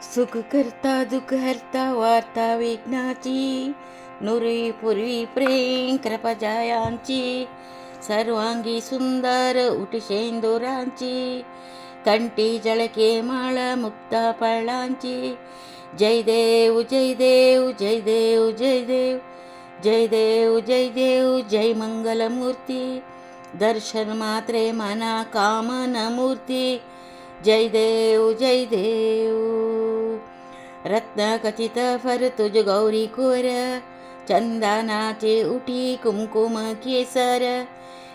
सुख करता दुःख हरता वार्ता विघ्नाची, नुरी पूर्वी प्रेम कृपजायांची, सर्वांगी सुंदर उठशेंदुरांची, कंठी जळके माळ मुक्ता पळांची. जय देव जय देव जय देव जय देव जय देव जय देव जय मंगलमूर्ती, दर्शन मात्रे मना कामना मूर्ती. जय देव जय देव. रत्नखचित फर तुझ गौरी कोर, चंदनाचे उठी कुमकुम केसर,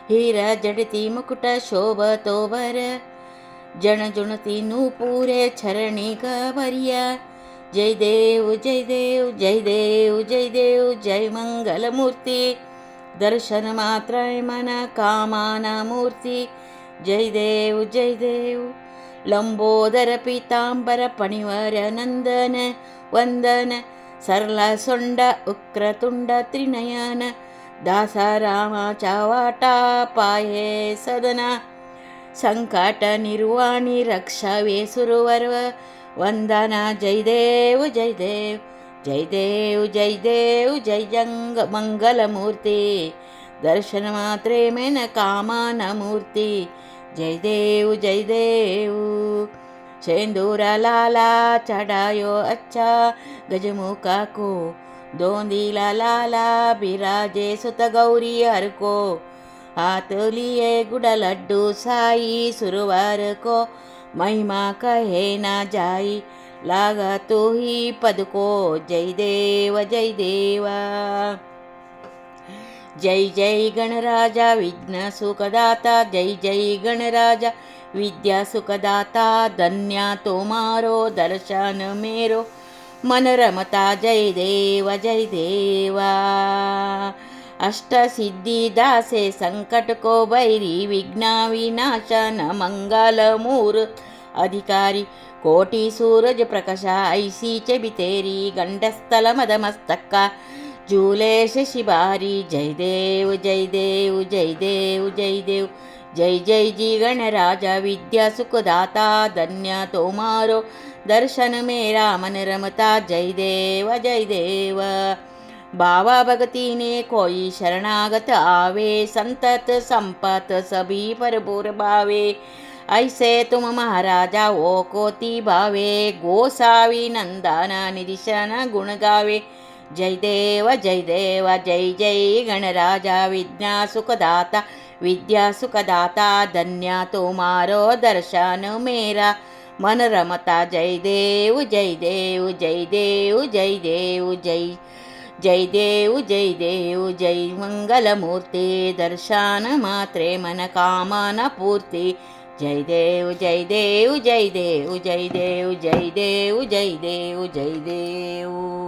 हिरा जडती मुकुट शोभतो बर, जनजुणती नूपुरे छरणी भरिया. जय देव जय देव जय देव जय देव जय मंगलमूर्ती, दर्शन मात्र मन कामना मूर्ती. जय देव जय देव. लंबोदर पीतांबर पणिवर नंदन वंदन, सरला सोंड उक्रतुंड त्रिनयन, दासा रामाच्या वाटा पाये सदना, संकट निर्वाणी रक्षावे सुरवर्व वंदना. जय देव जय देव जय देव जय देव जय जंग मंगलमूर्ती, दर्शन मात्रे मेन कामना मूर्ती. जय देव जय देव. शेंदूरा लाला चढ़ायो अच्छा, गजमुखा को दोंदीला लाला बिराजे सुत गौरी हर को, हाथ लिए गुड़ लड्डू साई सुरवार को, महिमा कहे ना जाई लागा तो ही पद को. जय देव जय देवा. जय जय गणराजा विघ्न सुखदाता, जय जय गणराजा विद्या सुखदाता, धन्या तुम्हारो दर्शन मेरो मन रमता. जय देव जय देवा. अष्ट सिद्धि दासे संकट को बैरी, विघ्न विनाशन मंगल मूर्त अधिकारी, कोटि सूरज प्रकाशा ऐसी चबितेरी, गंडस्थल मदमस्तका झूले शशिबारी. जय देव जय देव जय देव जय देव जय जय जी गणराजा विद्या सुखदाता, धन्य तुम्हारो दर्शन मेरा मन रमता. जय देव जय देव. बाबा भगती ने कोई शरणागत आवे, संतत संपत सभी भरपूर भावे, ऐसे तुम महाराजा ओ कोती भावे, गोसावी नंदना निदिशन गुण गावे. जय देव जय देव जय जय गणराजा विद्या सुखदाता, विद्या सुखदाता, धन्य तुम्हारो दर्शन मेरा मन रमता. जय देव जय देव जय देव जय देव जय जय देव जय देव जय मंगलमूर्ती, दर्शन मात्रे मन कामना पूर्ती. जय देव जय देव जय देव जय देव जय देव जय देव जय देव.